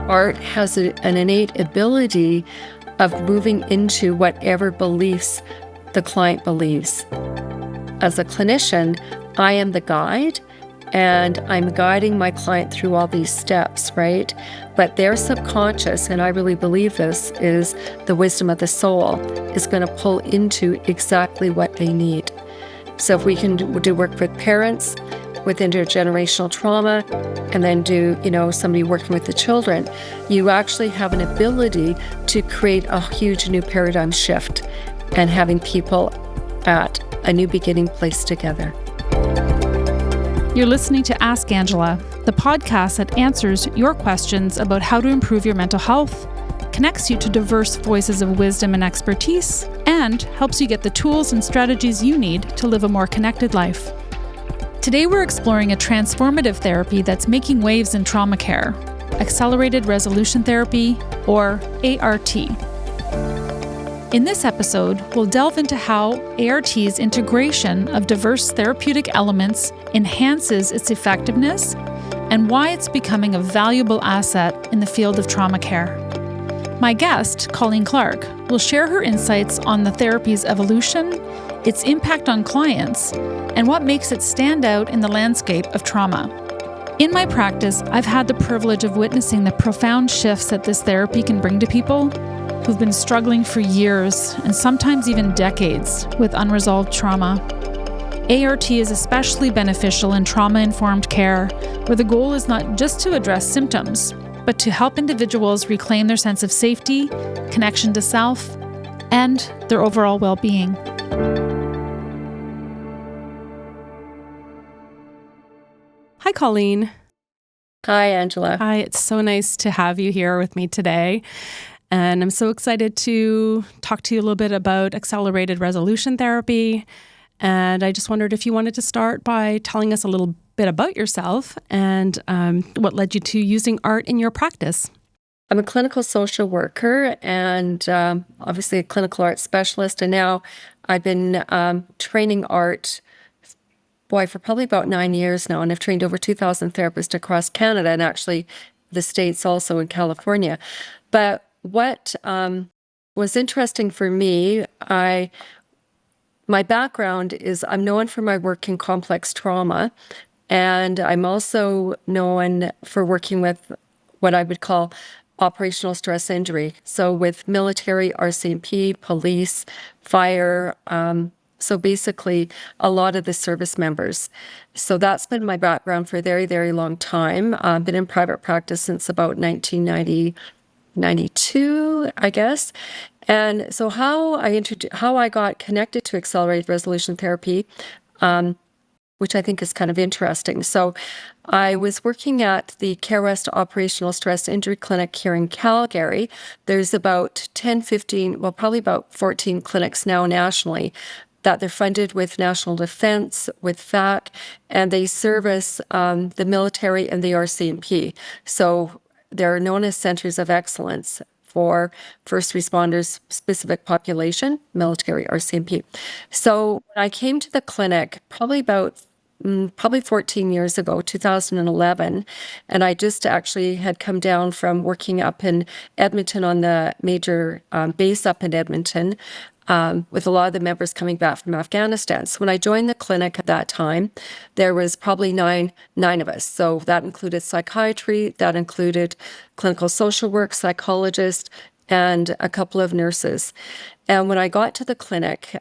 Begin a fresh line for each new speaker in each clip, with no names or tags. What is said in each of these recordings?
Art has an innate ability of moving into whatever beliefs the client believes. As a clinician, I am the guide, and I'm guiding my client through all these steps, right? But their subconscious, and I really believe this, is the wisdom of the soul, is going to pull into exactly what they need. So if we can do work with parents, with intergenerational trauma, and then do, somebody working with the children, you actually have an ability to create a huge new paradigm shift and having people at a new beginning place together.
You're listening to Ask Angela, the podcast that answers your questions about how to improve your mental health, connects you to diverse voices of wisdom and expertise, and helps you get the tools and strategies you need to live a more connected life. Today we're exploring a transformative therapy that's making waves in trauma care, accelerated resolution therapy, or ART. In this episode, we'll delve into how ART's integration of diverse therapeutic elements enhances its effectiveness and why it's becoming a valuable asset in the field of trauma care. My guest, Colleen Clark, will share her insights on the therapy's evolution, its impact on clients, and what makes it stand out in the landscape of trauma. In my practice, I've had the privilege of witnessing the profound shifts that this therapy can bring to people who've been struggling for years and sometimes even decades with unresolved trauma. ART is especially beneficial in trauma-informed care, where the goal is not just to address symptoms, but to help individuals reclaim their sense of safety, connection to self, and their overall well-being.
Hi, Colleen.
Hi, Angela.
Hi, it's so nice to have you here with me today. And I'm so excited to talk to you a little bit about accelerated resolution therapy. And I just wondered if you wanted to start by telling us a little bit about yourself and what led you to using art in your practice.
I'm a clinical social worker and obviously a clinical art specialist. And now I've been training art for probably about 9 years now. And I've trained over 2,000 therapists across Canada and actually the States also in California. But what was interesting for me, my background is I'm known for my work in complex trauma, and I'm also known for working with what I would call operational stress injury. So with military, RCMP, police, fire, so basically a lot of the service members. So that's been my background for a very, very long time. I've been in private practice since about 1992, I guess. And so how I got connected to accelerated resolution therapy, which I think is kind of interesting. So I was working at the Care West Operational Stress Injury Clinic here in Calgary. There's about 10, 15, well, probably about 14 clinics now nationally that they're funded with National Defense, with FAC, and they service the military and the RCMP. So they're known as centers of excellence for first responders, specific population, military, RCMP. So when I came to the clinic probably 14 years ago, 2011, and I just actually had come down from working up in Edmonton on the major base up in Edmonton, with a lot of the members coming back from Afghanistan. So when I joined the clinic at that time, there was probably nine of us. So that included psychiatry, that included clinical social work, psychologists, and a couple of nurses. And when I got to the clinic,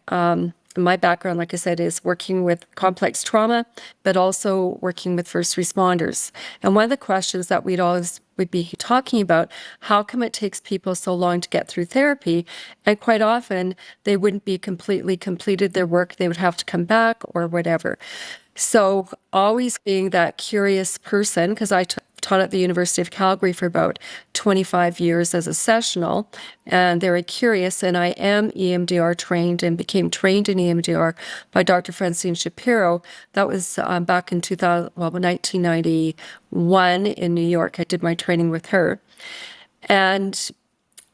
my background, like I said, is working with complex trauma, but also working with first responders. And one of the questions that we'd be talking about, how come it takes people so long to get through therapy? And quite often, they wouldn't be completed their work. They would have to come back or whatever. So always being that curious person, because I taught at the University of Calgary for about 25 years as a sessional, and very curious, and I am EMDR trained and became trained in EMDR by Dr. Francine Shapiro. That was back in 1991 in New York. I did my training with her. And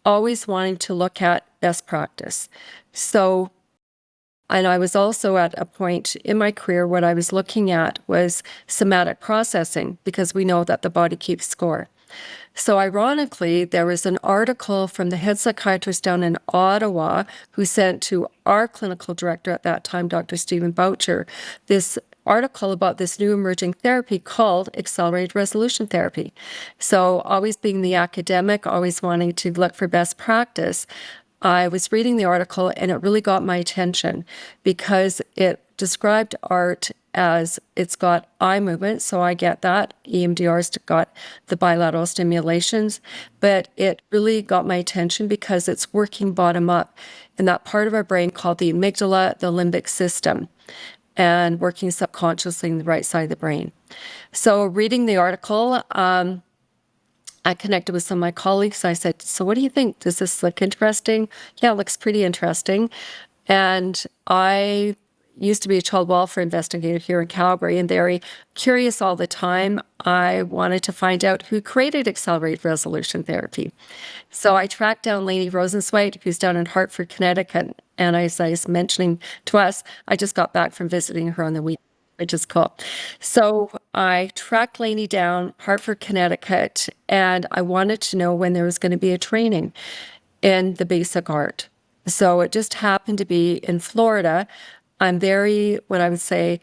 always wanting to look at best practice. And I was also at a point in my career what I was looking at was somatic processing, because we know that the body keeps score. So ironically, there was an article from the head psychiatrist down in Ottawa who sent to our clinical director at that time, Dr. Stephen Boucher, this article about this new emerging therapy called accelerated resolution therapy. So always being the academic, always wanting to look for best practice, I was reading the article and it really got my attention because it described art as it's got eye movement, so I get that. EMDR's got the bilateral stimulations, but it really got my attention because it's working bottom up in that part of our brain called the amygdala, the limbic system, and working subconsciously in the right side of the brain. So reading the article, I connected with some of my colleagues. I said, so what do you think? Does this look interesting? Yeah, it looks pretty interesting. And I used to be a child welfare investigator here in Calgary and very curious all the time. I wanted to find out who created accelerated resolution therapy. So I tracked down Lainey Rosenzweig, who's down in Hartford, Connecticut. And as I was mentioning to us, I just got back from visiting her on the weekend, which is cool. So I tracked Lainey down, Hartford, Connecticut, and I wanted to know when there was going to be a training in the basic art. So it just happened to be in Florida. I'm very, what I would say,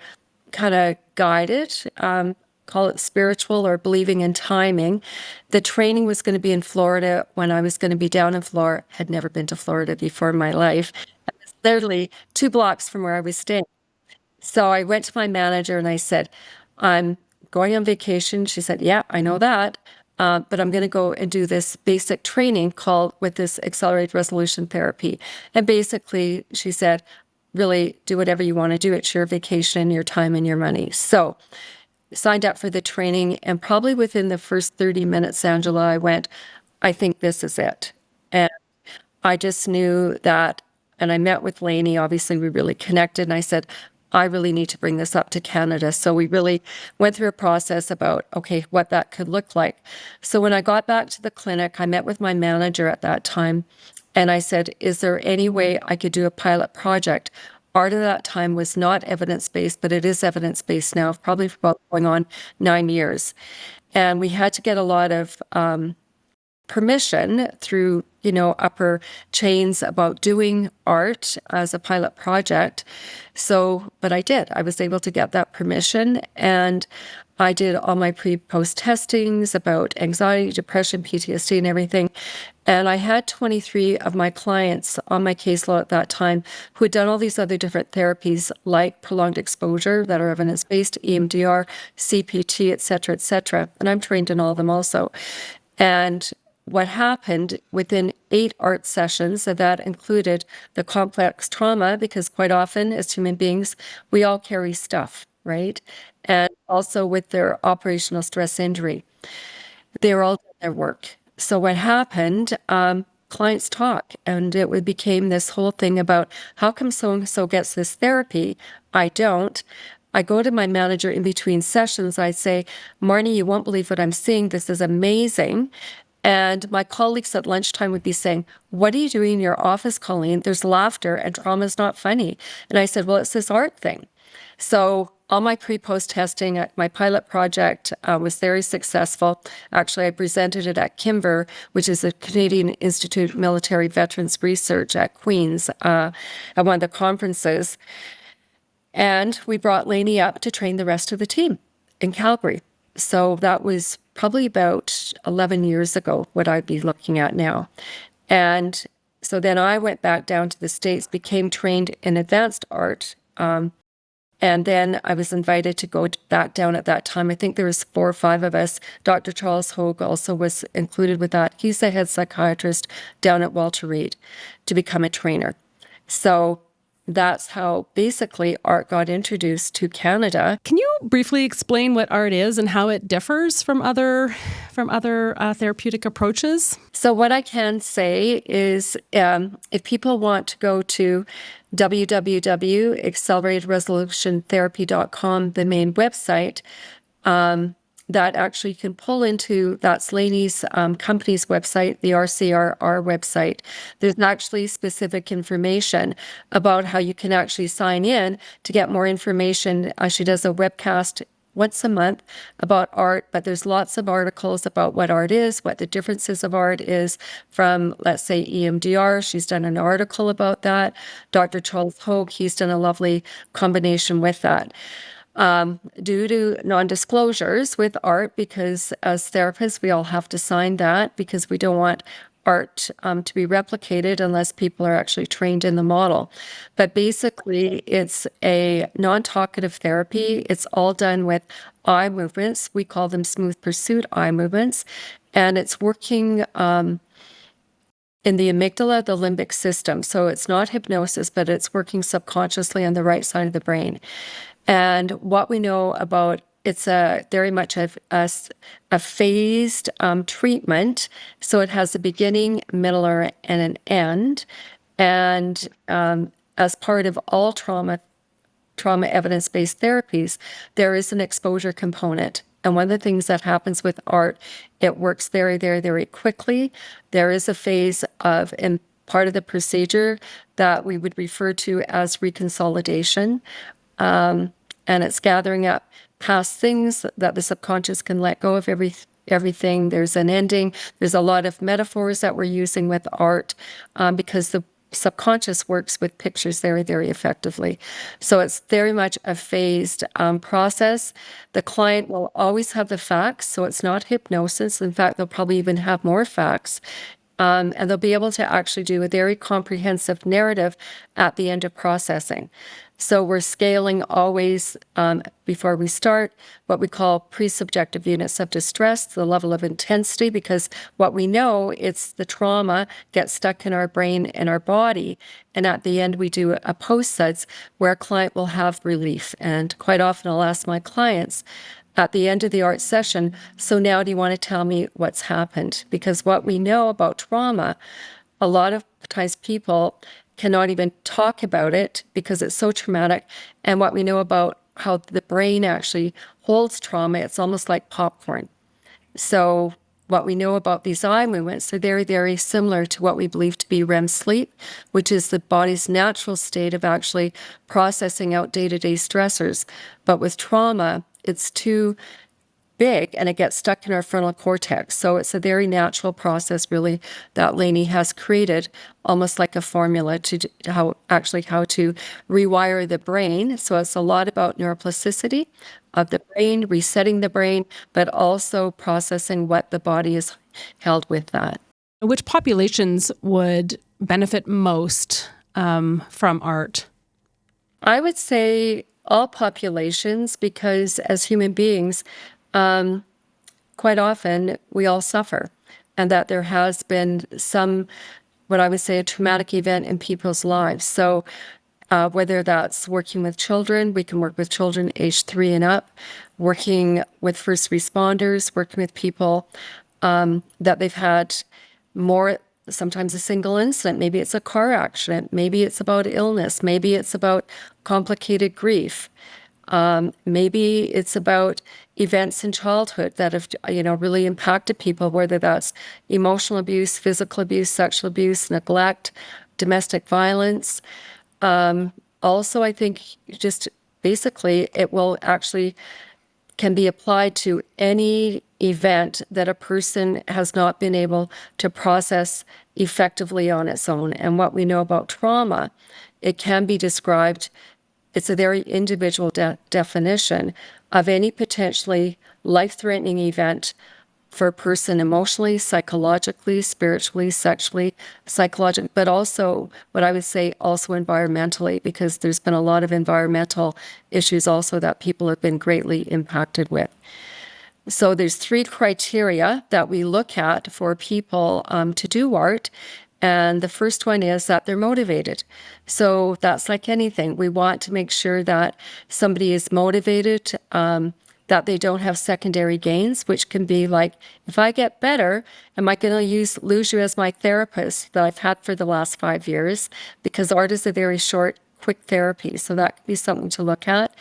kind of guided, call it spiritual or believing in timing. The training was going to be in Florida when I was going to be down in Florida. Had never been to Florida before in my life. It was literally 2 blocks from where I was staying. So I went to my manager and I said, I'm going on vacation. She said, yeah, I know that. But I'm going to go and do this basic training called with this accelerated resolution therapy. And basically, she said, really do whatever you want to do. It's your vacation, your time, and your money. So signed up for the training. And probably within the first 30 minutes, Angela, I went, I think this is it. And I just knew that. And I met with Lainey. Obviously, we really connected. And I said, I really need to bring this up to Canada. So we really went through a process about, okay, what that could look like. So when I got back to the clinic, I met with my manager at that time. And I said, is there any way I could do a pilot project? Art at that time was not evidence-based, but it is evidence-based now, probably for about going on 9 years. And we had to get a lot of permission through, upper chains about doing art as a pilot project. So, but I did. I was able to get that permission, and I did all my pre-post testings about anxiety, depression, PTSD, and everything. And I had 23 of my clients on my caseload at that time who had done all these other different therapies like prolonged exposure that are evidence-based, EMDR, CPT, et cetera, and I'm trained in all of them also. And what happened within 8 art sessions, so that included the complex trauma, because quite often as human beings, we all carry stuff, right? And also with their operational stress injury, they were all doing their work. So what happened, clients talk, and it became this whole thing about how come so-and-so gets this therapy, I don't. I go to my manager in between sessions, I say, Marnie, you won't believe what I'm seeing. This is amazing. And my colleagues at lunchtime would be saying, what are you doing in your office, Colleen? There's laughter and trauma's not funny. And I said, well, it's this art thing. So all my pre-post testing, my pilot project was very successful. Actually, I presented it at Kimber, which is the Canadian Institute of Military Veterans Research at Queen's, at one of the conferences. And we brought Lainey up to train the rest of the team in Calgary. So that was probably about 11 years ago, what I'd be looking at now. And so then I went back down to the States, became trained in advanced art. And then I was invited to go back down at that time. I think there was 4 or 5 of us. Dr. Charles Hogue also was included with that. He's the head psychiatrist down at Walter Reed to become a trainer. So that's how basically art got introduced to Canada.
Can you briefly explain what art is and how it differs from other therapeutic approaches?
So what I can say is if people want to go to www.acceleratedresolutiontherapy.com, the main website, that actually you can pull into, that's Lainey's company's website, the RCRR website. There's actually specific information about how you can actually sign in to get more information. She does a webcast once a month about art, but there's lots of articles about what art is, what the differences of art is from, let's say, EMDR. She's done an article about that. Dr. Charles Hogue, he's done a lovely combination with that. Due to non-disclosures with art, because as therapists, we all have to sign that because we don't want art to be replicated unless people are actually trained in the model. But basically, it's a non-talkative therapy. It's all done with eye movements. We call them smooth pursuit eye movements. And it's working in the amygdala, the limbic system. So it's not hypnosis, but it's working subconsciously on the right side of the brain. And what we know about it's very much a phased treatment. So it has a beginning, middle, and an end. And as part of all trauma evidence-based therapies, there is an exposure component. And one of the things that happens with art, it works very, very, very quickly. There is a phase of, in part of the procedure that we would refer to as reconsolidation. And it's gathering up past things that the subconscious can let go of everything. There's an ending. There's a lot of metaphors that we're using with art because the subconscious works with pictures very, very effectively. So it's very much a phased process. The client will always have the facts, so it's not hypnosis. In fact, they'll probably even have more facts. And they'll be able to actually do a very comprehensive narrative at the end of processing. So we're scaling always, before we start, what we call pre-subjective units of distress, the level of intensity, because what we know, it's the trauma gets stuck in our brain and our body. And at the end, we do a post-suds where a client will have relief. And quite often I'll ask my clients, at the end of the art session, so now do you want to tell me what's happened? Because what we know about trauma, a lot of times people cannot even talk about it because it's so traumatic. And what we know about how the brain actually holds trauma, it's almost like popcorn. So what we know about these eye movements are very, very similar to what we believe to be REM sleep, which is the body's natural state of actually processing out day-to-day stressors. But with trauma, it's too big and it gets stuck in our frontal cortex. So it's a very natural process really that Lainey has created, almost like a formula to how to rewire the brain. So it's a lot about neuroplasticity of the brain, resetting the brain, but also processing what the body is held with that.
Which populations would benefit most from art?
I would say all populations, because as human beings, quite often we all suffer, and that there has been some, what I would say, a traumatic event in people's lives. So whether that's working with children, we can work with children aged 3 and up, working with first responders, working with people that they've had more, sometimes a single incident. Maybe it's a car accident. Maybe it's about illness. Maybe it's about complicated grief. Maybe it's about events in childhood that have, really impacted people, whether that's emotional abuse, physical abuse, sexual abuse, neglect, domestic violence. Also, I think just basically it will actually can be applied to any event that a person has not been able to process effectively on its own. And what we know about trauma, it can be described, it's a very individual definition of any potentially life-threatening event for a person emotionally, psychologically, spiritually, sexually, psychologically, but also what I would say also environmentally, because there's been a lot of environmental issues also that people have been greatly impacted with. So there's 3 criteria that we look at for people to do art. And the first one is that they're motivated. So that's like anything. We want to make sure that somebody is motivated, that they don't have secondary gains, which can be like, if I get better, am I going to lose you as my therapist that I've had for the last 5 years? Because art is a very short, quick therapy. So that could be something to look at.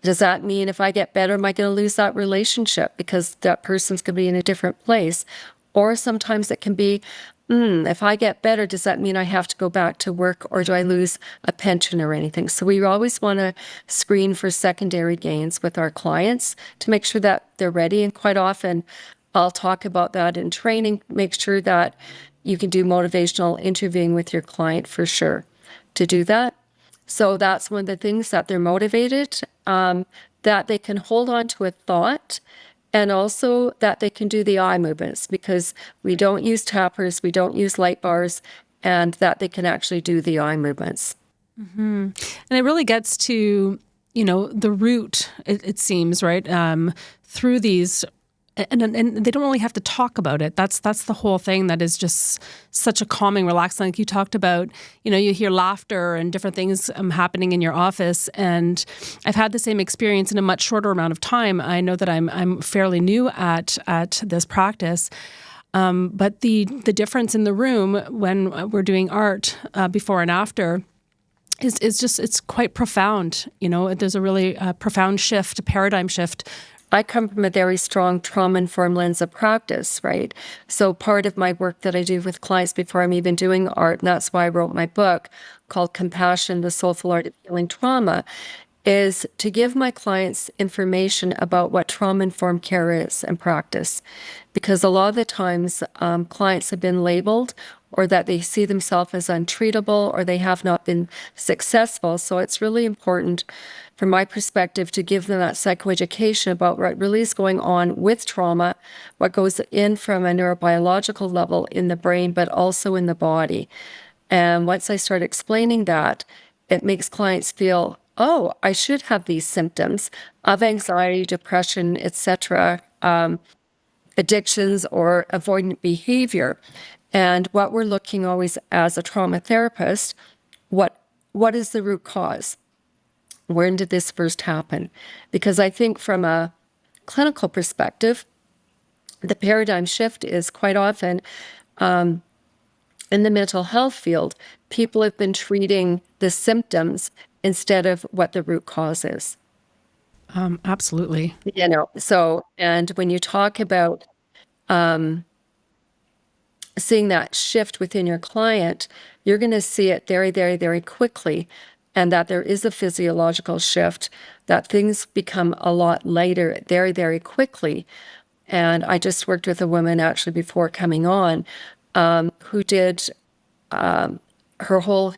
Does that mean if I get better, am I going to lose that relationship because that person's going to be in a different place? Or sometimes it can be, if I get better, does that mean I have to go back to work, or do I lose a pension or anything? So we always want to screen for secondary gains with our clients to make sure that they're ready. And quite often I'll talk about that in training, make sure that you can do motivational interviewing with your client for sure to do that. So that's one of the things, that they're motivated, that they can hold on to a thought, and also that they can do the eye movements, because we don't use tappers, we don't use light bars, and that they can actually do the eye movements.
And it really gets to, the root, it seems, right? Through these, and they don't really have to talk about it. That's the whole thing that is just such a calming, relaxing. Like you talked about, you hear laughter and different things happening in your office. And I've had the same experience in a much shorter amount of time. I know that I'm fairly new at this practice. But the difference in the room when we're doing art before and after is just, it's quite profound. There's a really profound shift, a paradigm shift.
I come from a very strong trauma-informed lens of practice, right? So part of my work that I do with clients before I'm even doing art, and that's why I wrote my book called Compassion, the Soulful Art of Healing Trauma, is to give my clients information about what trauma-informed care is and practice. Because a lot of the times clients have been labeled, or that they see themselves as untreatable, or they have not been successful. So it's really important, from my perspective, to give them that psychoeducation about what really is going on with trauma, what goes in from a neurobiological level in the brain, but also in the body. And once I start explaining that, it makes clients feel, oh, I should have these symptoms of anxiety, depression, etc., addictions, or avoidant behavior. And what we're looking always as a trauma therapist, what is the root cause? When did this first happen? Because I think from a clinical perspective, the paradigm shift is quite often in the mental health field, people have been treating the symptoms instead of what the root cause is.
Absolutely.
So, and when you talk about seeing that shift within your client, you're going to see it very, very, very quickly, and that there is a physiological shift, that things become a lot lighter very, very quickly. And I just worked with a woman actually before coming on who did her whole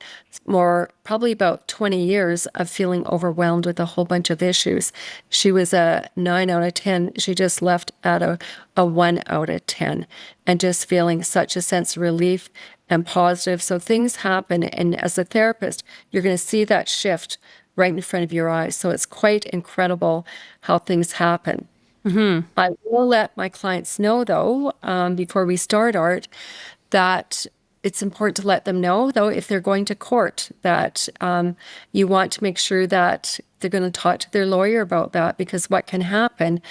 probably about 20 years of feeling overwhelmed with a whole bunch of issues. She was a 9 out of 10. She just left at a 1 out of 10, and just feeling such a sense of relief and positive. So things happen, and as a therapist, you're going to see that shift right in front of your eyes. So it's quite incredible how things happen. I will let my clients know, though, before we start art, that it's important to let them know, though, if they're going to court, that you want to make sure that they're going to talk to their lawyer about that, because what can happen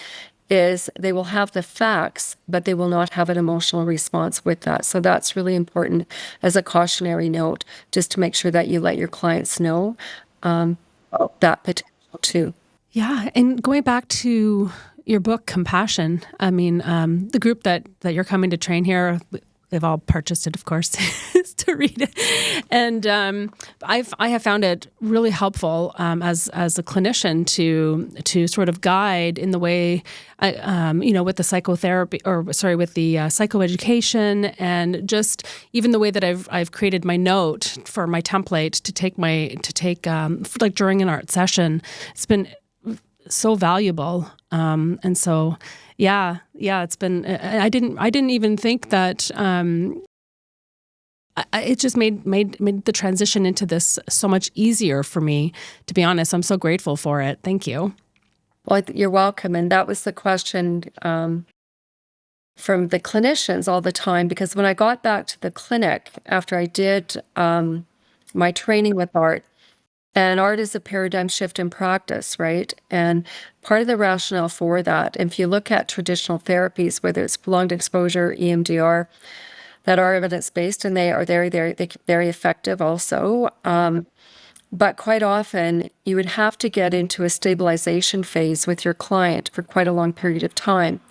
is they will have the facts, but they will not have an emotional response with that. So that's really important as a cautionary note, just to make sure that you let your clients know about that potential too.
Yeah. And going back to your book, Compassion, I mean, the group that you're coming to train here, they've all purchased it, of course, to read it. And I have found it really helpful as a clinician to sort of guide in the way, with the psychotherapy, with the psychoeducation, and just even the way that I've created my note for my template to take like during an art session. It's been so valuable, and so. Yeah, it's been. I didn't even think that. It just made the transition into this so much easier for me. To be honest, I'm so grateful for it. Thank you.
Well, you're welcome. And that was the question from the clinicians all the time, because when I got back to the clinic after I did my training with art. And art is a paradigm shift in practice, right? And part of the rationale for that, if you look at traditional therapies, whether it's prolonged exposure, EMDR, that are evidence-based, and they are very, very, very effective also. But quite often, you would have to get into a stabilization phase with your client for quite a long period of time.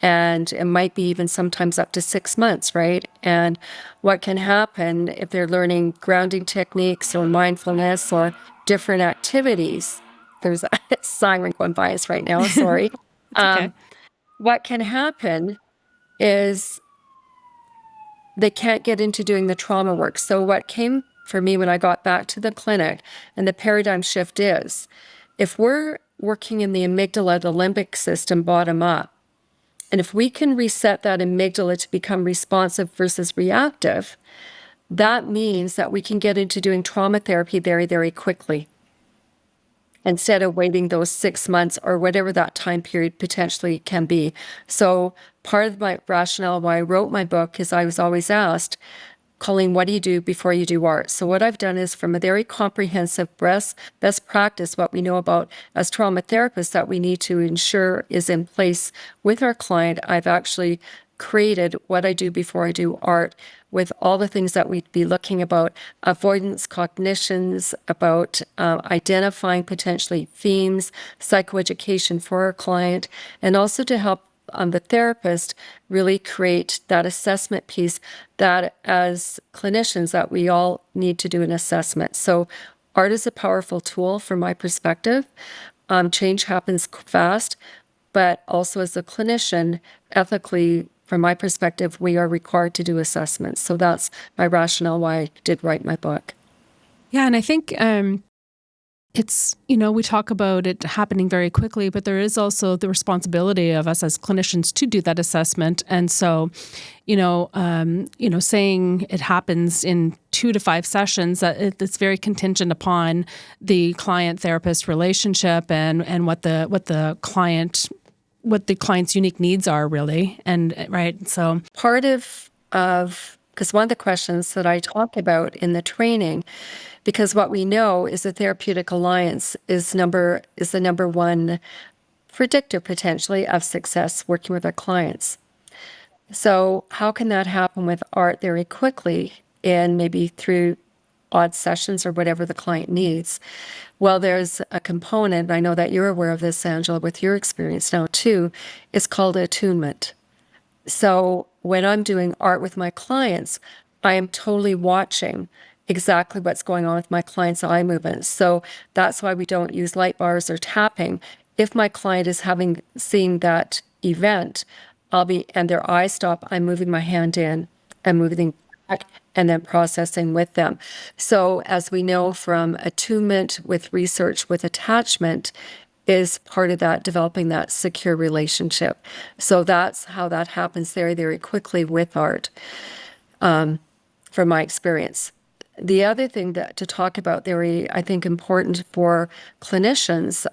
And it might be even sometimes up to 6 months, right? And what can happen if they're learning grounding techniques or mindfulness or different activities? There's a siren going by us right now, sorry.
It's okay.
What can happen is they can't get into doing the trauma work. So what came for me when I got back to the clinic, and the paradigm shift is, if we're working in the amygdala, the limbic system bottom up, and if we can reset that amygdala to become responsive versus reactive, that means that we can get into doing trauma therapy very, very quickly, instead of waiting those 6 months or whatever that time period potentially can be. So part of my rationale why I wrote my book is I was always asked, Colleen, what do you do before you do art? So what I've done is, from a very comprehensive best practice, what we know about as trauma therapists that we need to ensure is in place with our client, I've actually created what I do before I do art, with all the things that we'd be looking about: avoidance cognitions, about identifying potentially themes, psychoeducation for our client, and also to help the therapist really create that assessment piece that as clinicians that we all need to do an assessment. So art is a powerful tool from my perspective. Change happens fast, but also as a clinician, ethically, from my perspective, we are required to do assessments. So that's my rationale why I did write my book.
Yeah, and I think it's, we talk about it happening very quickly, but there is also the responsibility of us as clinicians to do that assessment. And so, saying it happens in 2 to 5 sessions, that it's very contingent upon the client-therapist relationship and what the client's unique needs are, really. And right, so
part of because one of the questions that I talk about in the training, because what we know is the therapeutic alliance is the number one predictor potentially of success working with our clients. So how can that happen with art very quickly, and maybe through odd sessions or whatever the client needs? Well, there's a component, I know that you're aware of this, Angela, with your experience now too. It's called attunement. So when I'm doing art with my clients, I am totally watching exactly what's going on with my client's eye movements. So that's why we don't use light bars or tapping. If my client is seen that event, and their eyes stop, I'm moving my hand in and moving back and then processing with them. So as we know from attunement with research with attachment, is part of that, developing that secure relationship. So that's how that happens very, very quickly with art, from my experience. The other thing to talk about, very, I think, important for clinicians,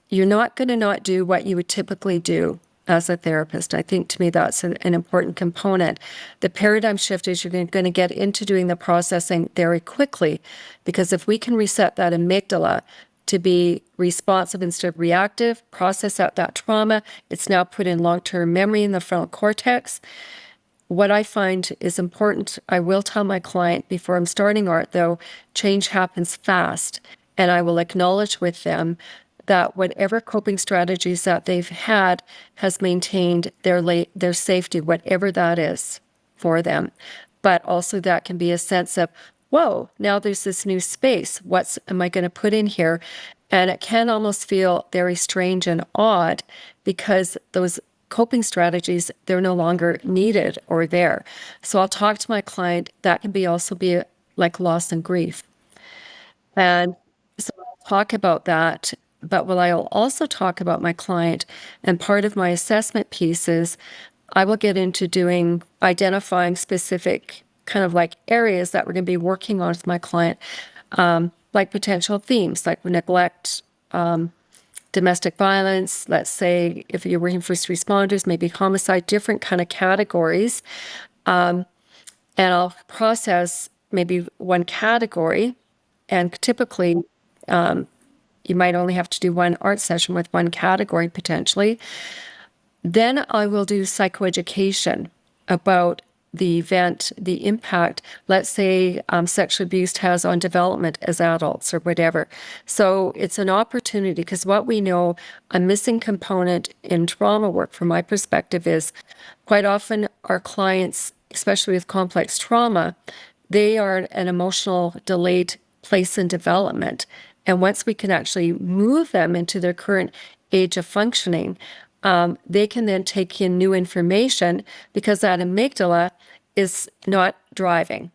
you're not going to not do what you would typically do as a therapist. I think, to me, that's an important component. The paradigm shift is you're going to get into doing the processing very quickly, because if we can reset that amygdala to be responsive instead of reactive, process out that trauma, it's now put in long-term memory in the frontal cortex. What I find is important, I will tell my client before I'm starting art, though, change happens fast, and I will acknowledge with them that whatever coping strategies that they've had has maintained their safety, whatever that is for them. But also that can be a sense of, whoa, now there's this new space. What am I going to put in here? And it can almost feel very strange and odd, because those coping strategies, they're no longer needed or there. So I'll talk to my client. That can also be like loss and grief. And so I'll talk about that. But what I'll also talk about my client, and part of my assessment piece is I will get into identifying specific kind of like areas that we're going to be working on with my client, like potential themes like neglect, domestic violence. Let's say if you're working first responders, maybe homicide, different kind of categories. And I'll process maybe one category, and typically you might only have to do one art session with one category potentially. Then I will do psychoeducation about the event, the impact, let's say sexual abuse has on development as adults or whatever. So it's an opportunity, because what we know, a missing component in trauma work from my perspective is quite often our clients, especially with complex trauma, they are at an emotional delayed place in development. And once we can actually move them into their current age of functioning, they can then take in new information, because that amygdala is not driving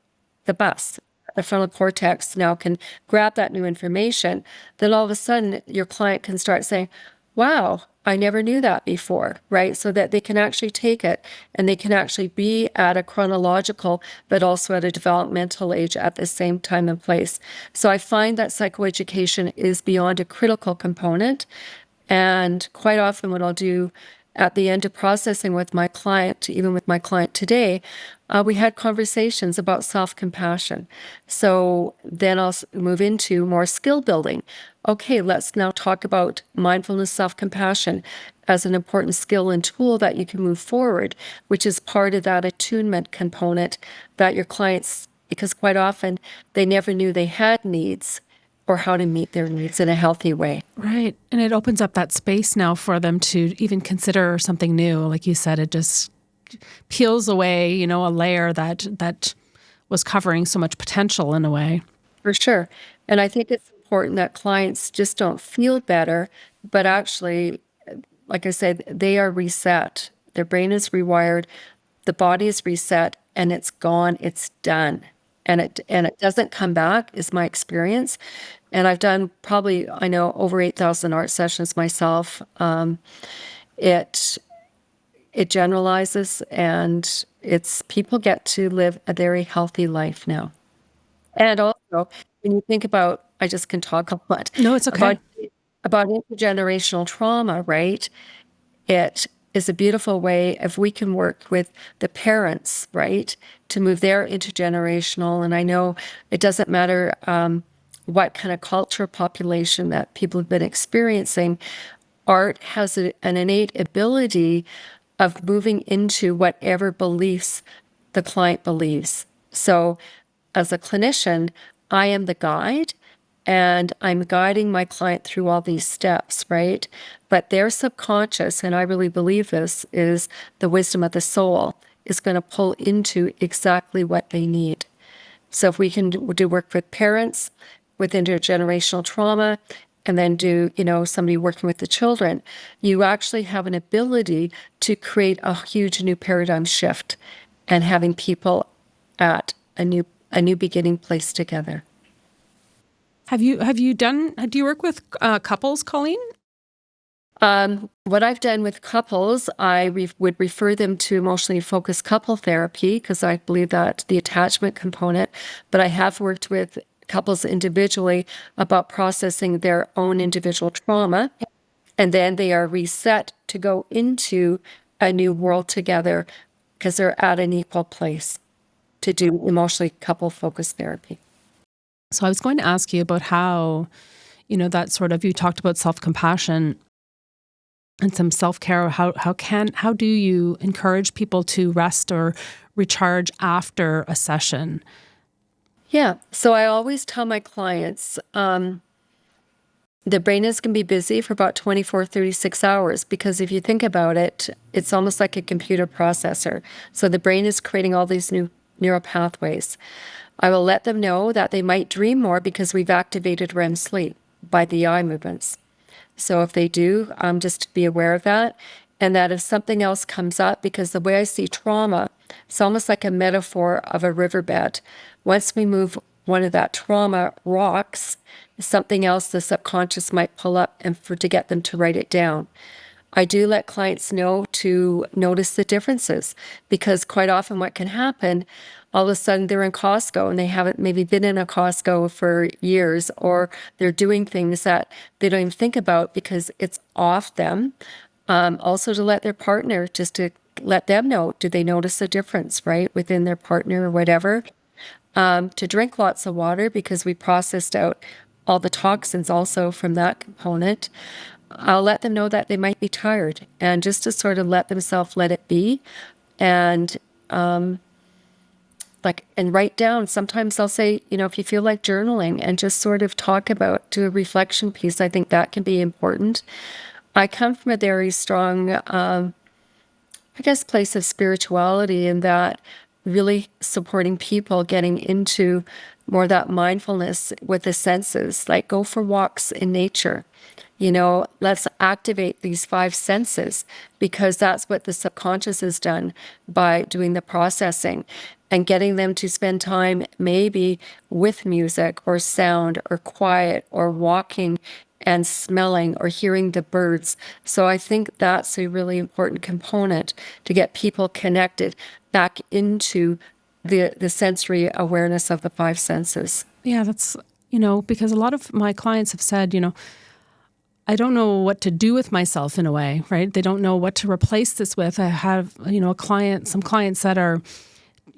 the bus. The frontal cortex now can grab that new information. Then all of a sudden, your client can start saying, wow, I never knew that before, right? So that they can actually take it and they can actually be at a chronological, but also at a developmental age at the same time and place. So I find that psychoeducation is beyond a critical component. And quite often what I'll do at the end of processing with my client, even with my client today, we had conversations about self-compassion. So then I'll move into more skill building. Okay, let's now talk about mindfulness, self-compassion as an important skill and tool that you can move forward, which is part of that attunement component that your clients, because quite often they never knew they had needs or how to meet their needs in a healthy way.
Right. And it opens up that space now for them to even consider something new. Like you said, it just peels away, a layer that was covering so much potential in a way.
For sure. And I think it's important that clients just don't feel better, but actually, like I said, they are reset. Their brain is rewired, the body is reset, and it's gone, it's done. And it doesn't come back, is my experience. And I've done probably, I know, over 8,000 art sessions myself. It generalizes, and it's people get to live a very healthy life now. And also, when you think about, I just can talk a lot.
No, it's okay.
About intergenerational trauma, right? It is a beautiful way if we can work with the parents, right, to move their intergenerational. And I know it doesn't matter what kind of culture, population that people have been experiencing. Art has an innate ability of moving into whatever beliefs the client believes. So as a clinician, I am the guide, and I'm guiding my client through all these steps, right? But their subconscious, and I really believe this, is the wisdom of the soul, is going to pull into exactly what they need. So if we can do work with parents, with intergenerational trauma, and then do, somebody working with the children, you actually have an ability to create a huge new paradigm shift and having people at a new beginning place together.
Do you work with couples, Colleen?
What I've done with couples, I would refer them to emotionally focused couple therapy, because I believe that the attachment component, but I have worked with couples individually about processing their own individual trauma, and then they are reset to go into a new world together because they're at an equal place to do emotionally couple focused therapy.
So I was going to ask you about how, that sort of, you talked about self-compassion and some self-care. How do you encourage people to rest or recharge after a session?
Yeah. So I always tell my clients, the brain is going to be busy for about 24, 36 hours, because if you think about it, it's almost like a computer processor. So the brain is creating all these new neural pathways. I will let them know that they might dream more because we've activated REM sleep by the eye movements. So if they do, just be aware of that. And that if something else comes up, because the way I see trauma, it's almost like a metaphor of a riverbed. Once we move one of that trauma rocks, something else the subconscious might pull up and to get them to write it down. I do let clients know to notice the differences, because quite often what can happen, all of a sudden they're in Costco and they haven't maybe been in a Costco for years, or they're doing things that they don't even think about because it's off them. Also to let their partner, just to let them know, do they notice a difference, right, within their partner or whatever. To drink lots of water, because we processed out all the toxins also from that component. I'll let them know that they might be tired, and just to sort of let themselves let it be. And like, and write down. Sometimes I'll say, if you feel like journaling and just sort of do a reflection piece, I think that can be important. I come from a very strong, place of spirituality, in that really supporting people getting into more that mindfulness with the senses, like go for walks in nature. Let's activate these five senses, because that's what the subconscious has done by doing the processing, and getting them to spend time maybe with music or sound or quiet or walking and smelling or hearing the birds. So I think that's a really important component to get people connected back into the sensory awareness of the five senses.
Yeah, that's, because a lot of my clients have said, I don't know what to do with myself in a way, right? They don't know what to replace this with. I have, some clients that are,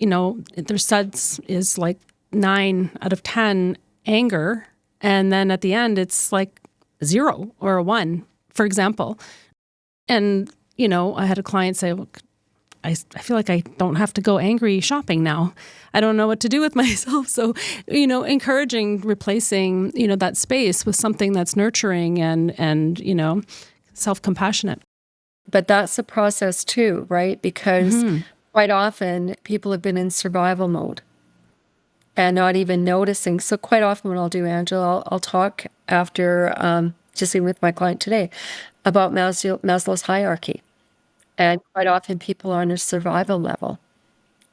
their SUDS is like 9 out of 10 anger. And then at the end, it's like 0 or a 1, for example. And, I had a client say, look, I feel like I don't have to go angry shopping now. I don't know what to do with myself. So, encouraging replacing, that space with something that's nurturing and self-compassionate.
But that's a process too, right? Because quite often people have been in survival mode and not even noticing. So quite often what I'll do, Angela, I'll talk after, just even with my client today, about Maslow's hierarchy. And quite often people are on a survival level,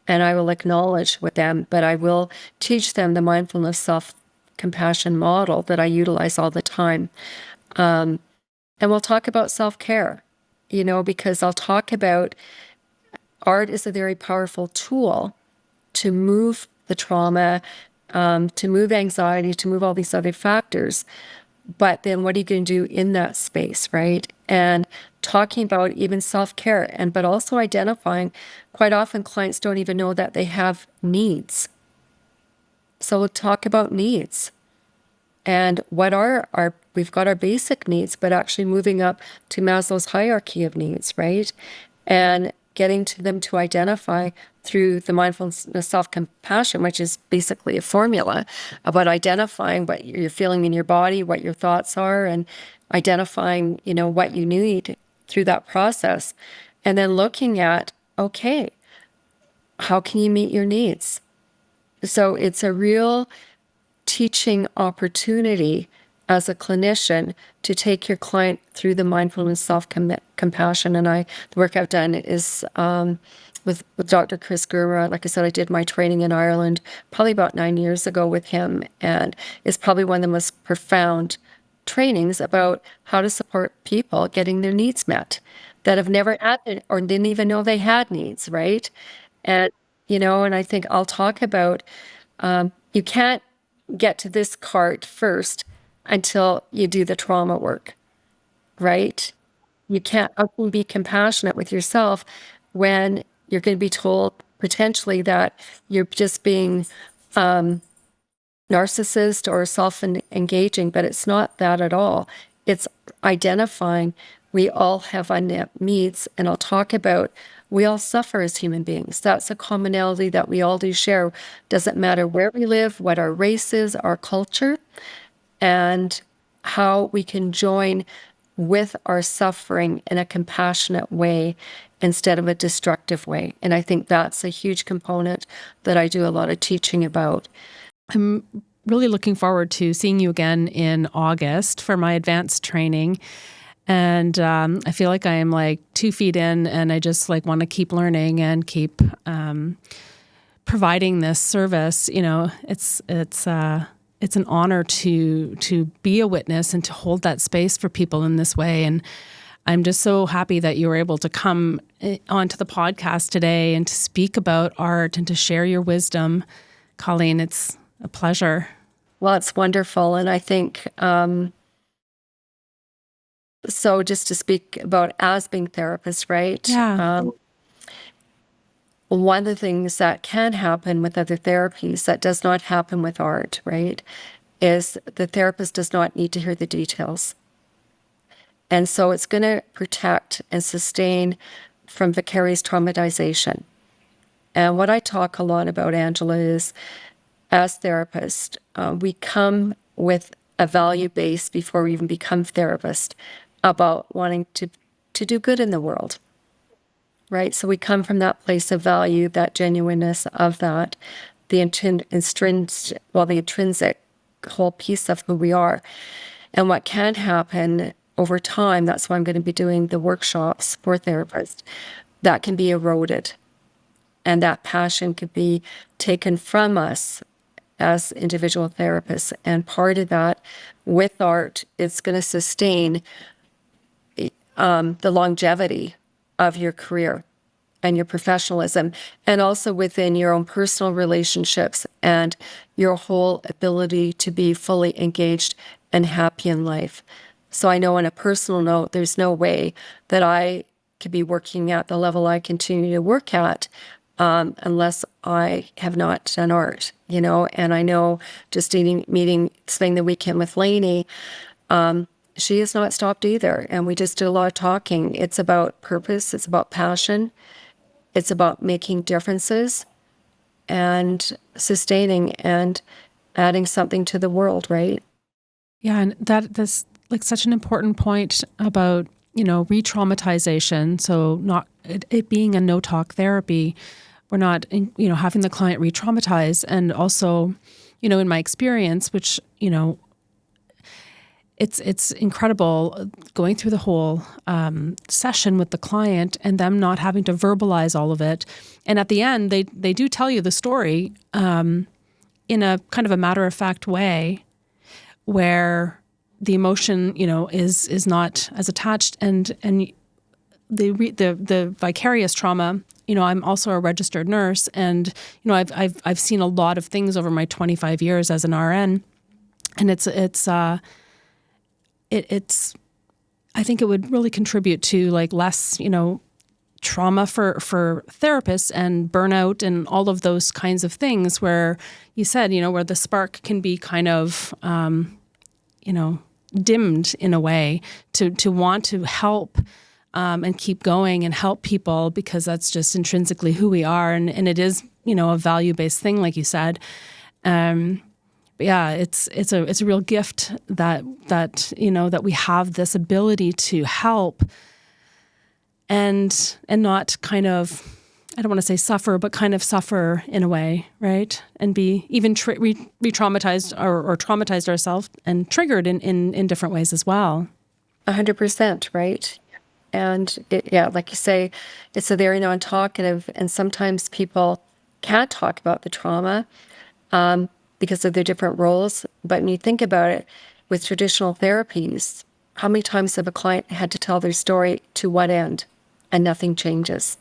and I will acknowledge with them, but I will teach them the mindfulness self-compassion model that I utilize all the time. And we'll talk about self-care, because I'll talk about art is a very powerful tool to move the trauma, to move anxiety, to move all these other factors. But then what are you going to do in that space, right? And talking about even self-care, but also identifying, quite often clients don't even know that they have needs. So we'll talk about needs. And what are we've got our basic needs, but actually moving up to Maslow's hierarchy of needs, right? And getting to them to identify through the mindfulness self-compassion, which is basically a formula about identifying what you're feeling in your body, what your thoughts are, and identifying, what you need through that process. And then looking at, okay, how can you meet your needs? So it's a real teaching opportunity as a clinician to take your client through the mindfulness self-compassion. And the work I've done is with Dr. Chris Gurma. Like I said, I did my training in Ireland probably about 9 years ago with him, and it's probably one of the most profound trainings about how to support people getting their needs met that have never had it or didn't even know they had needs, right? And, and I think I'll talk about you can't get to this cart first until you do the trauma work, right? You can't how can you be compassionate with yourself when you're going to be told potentially that you're just being narcissist or self-engaging, but it's not that at all. It's identifying we all have unmet needs, and I'll talk about we all suffer as human beings. That's a commonality that we all do share. Doesn't matter where we live, what our race is, our culture, and how we can join with our suffering in a compassionate way instead of a destructive way. And I think that's a huge component that I do a lot of teaching about.
I'm really looking forward to seeing you again in August for my advanced training. And I feel like I am like 2 feet in, and I just want to keep learning and keep providing this service. It's an honor to be a witness and to hold that space for people in this way. And I'm just so happy that you were able to come onto the podcast today and to speak about art and to share your wisdom. Colleen, it's a pleasure.
Well, it's wonderful. And I think, so just to speak about as being therapists, right?
Yeah.
One of the things that can happen with other therapies that does not happen with art, right, is the therapist does not need to hear the details. And so it's going to protect and sustain from vicarious traumatization. And what I talk a lot about, Angela, is as therapists, we come with a value base before we even become therapists about wanting to do good in the world, right? So we come from that place of value, that genuineness of that, the the intrinsic whole piece of who we are. And what can happen over time, that's why I'm going to be doing the workshops for therapists, that can be eroded. And that passion could be taken from us as individual therapists. And part of that, with art, it's going to sustain the longevity of your career and your professionalism, and also within your own personal relationships and your whole ability to be fully engaged and happy in life. So I know on a personal note, there's no way that I could be working at the level I continue to work at unless I have not done art, And I know just spending the weekend with Lainey, she has not stopped either. And we just did a lot of talking. It's about purpose. It's about passion. It's about making differences and sustaining and adding something to the world, right?
Yeah, and that's like such an important point about, re-traumatization. So not it being a no-talk therapy, we're not, having the client re-traumatize. And also, in my experience, which, it's incredible going through the whole session with the client and them not having to verbalize all of it. And at the end, they do tell you the story in a kind of a matter-of-fact way where the emotion, is not as attached, and the vicarious trauma. I'm also a registered nurse, and I've seen a lot of things over my 25 years as an RN, and it's I think it would really contribute to like less, trauma for therapists and burnout and all of those kinds of things where you said, where the spark can be kind of, dimmed in a way to want to help and keep going and help people because that's just intrinsically who we are. And it is, a value-based thing, like you said. But yeah, it's a real gift that we have this ability to help and not kind of, I don't want to say suffer, but kind of suffer in a way, right? And be even re-traumatized or traumatized ourselves and triggered in different ways as well.
100%, right? And like you say, it's a very non-talkative, and sometimes people can't talk about the trauma because of their different roles. But when you think about it, with traditional therapies, how many times have a client had to tell their story to what end? And nothing changes.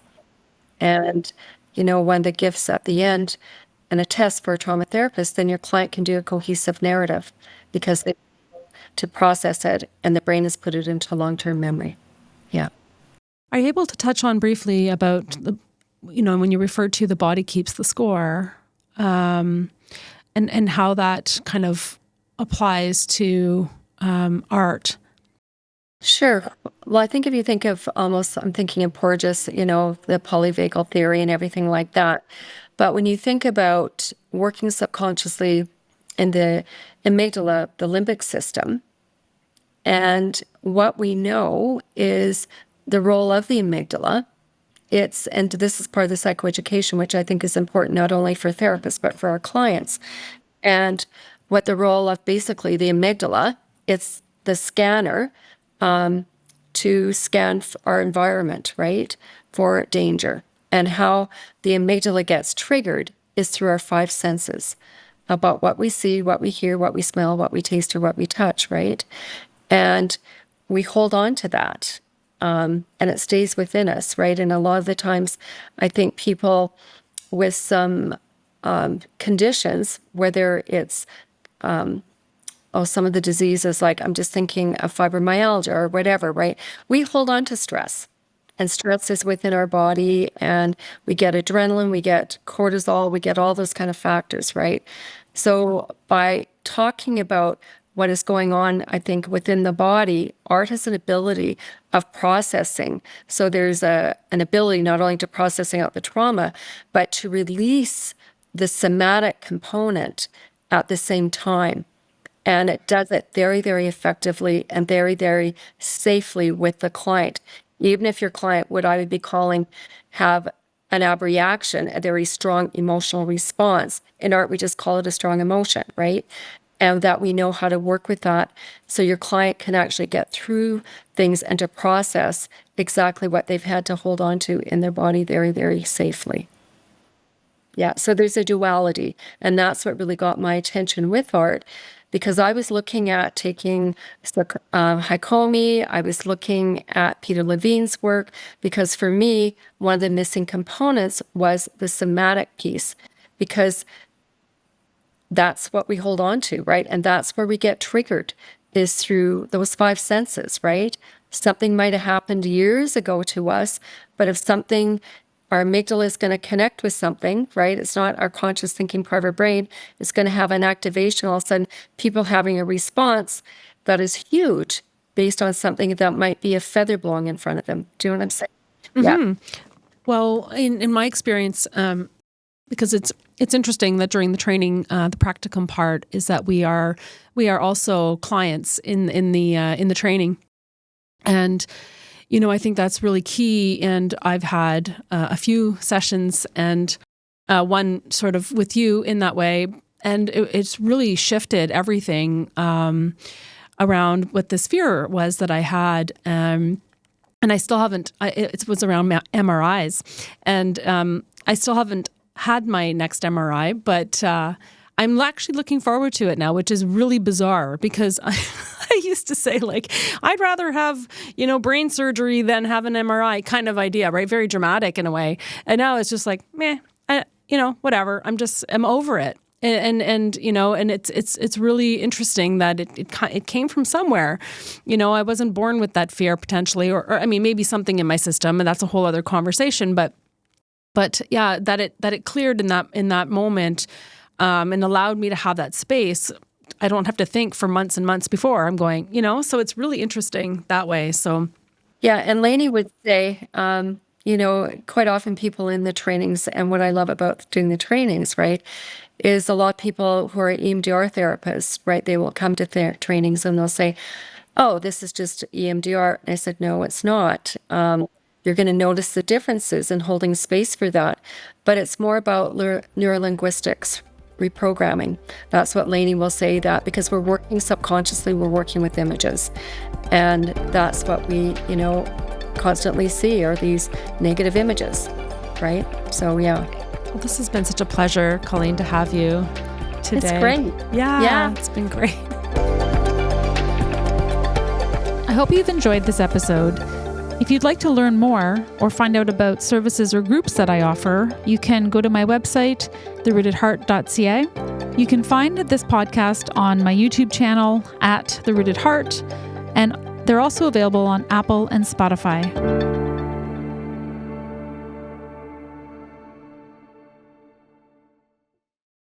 And, one of the gifts at the end and a test for a trauma therapist, then your client can do a cohesive narrative because they to process it and the brain has put it into long-term memory. Yeah.
Are you able to touch on briefly about when you referred to the body keeps the score, and how that kind of applies to art?
Sure. Well, I think if you think of I'm thinking of Porges, the polyvagal theory and everything like that. But when you think about working subconsciously in the amygdala, the limbic system, and what we know is the role of the amygdala, and this is part of the psychoeducation, which I think is important not only for therapists, but for our clients. And what the role of basically the amygdala, it's the scanner to scan our environment, right, for danger. And how the amygdala gets triggered is through our five senses about what we see, what we hear, what we smell, what we taste, or what we touch, right? And we hold on to that, and it stays within us, right? And a lot of the times, I think people with some conditions, whether it's some of the diseases, like I'm just thinking of fibromyalgia or whatever, right? We hold on to stress, and stress is within our body, and we get adrenaline, we get cortisol, we get all those kind of factors, right? So by talking about what is going on, I think, within the body, art has an ability of processing. So there's an ability not only to processing out the trauma, but to release the somatic component at the same time. And it does it very, very effectively and very, very safely with the client. Even if your client, what I would be calling, have an abreaction, a very strong emotional response. In art, we just call it a strong emotion, right? And that we know how to work with that so your client can actually get through things and to process exactly what they've had to hold on to in their body very, very safely. Yeah, so there's a duality, and that's what really got my attention with art, because I was looking at taking Haikomi, I was looking at Peter Levine's work, because for me, one of the missing components was the somatic piece, because that's what we hold on to, right? And that's where we get triggered, is through those 5 senses, right? Something might have happened years ago to us, but if something, our amygdala is going to connect with something, right? It's not our conscious thinking part of our brain. It's going to have an activation. All of a sudden, people having a response that is huge based on something that might be a feather blowing in front of them. Do you know what I'm saying?
Yeah. Well, in my experience, because it's interesting that during the training, the practicum part is that we are also clients in the training, and I think that's really key. And I've had a few sessions, and one sort of with you in that way, and it's really shifted everything around what this fear was that I had. And I still haven't. It was around MRIs, and I still haven't had my next MRI, but I'm actually looking forward to it now, which is really bizarre, because I used to say, like, I'd rather have, brain surgery than have an MRI kind of idea, right? Very dramatic in a way. And now it's just like, meh, whatever. I'm over it. And it's really interesting that it came from somewhere. I wasn't born with that fear potentially, or I mean, maybe something in my system, and that's a whole other conversation, But yeah, that it cleared in that moment, and allowed me to have that space. I don't have to think for months and months before I'm going, so it's really interesting that way. So
yeah, and Lainey would say, quite often people in the trainings, and what I love about doing the trainings, right, is a lot of people who are EMDR therapists, right, they will come to their trainings and they'll say, oh, this is just EMDR. And I said, no, it's not. You're going to notice the differences in holding space for that. But it's more about neurolinguistics, reprogramming. That's what Lainey will say, that because we're working subconsciously, we're working with images. And that's what we, constantly see are these negative images, right? So, yeah.
Well, this has been such a pleasure, Colleen, to have you today.
It's great.
Yeah, it's been great.
I hope you've enjoyed this episode. If you'd like to learn more or find out about services or groups that I offer, you can go to my website, therootedheart.ca. You can find this podcast on my YouTube channel at The Rooted Heart, and they're also available on Apple and Spotify.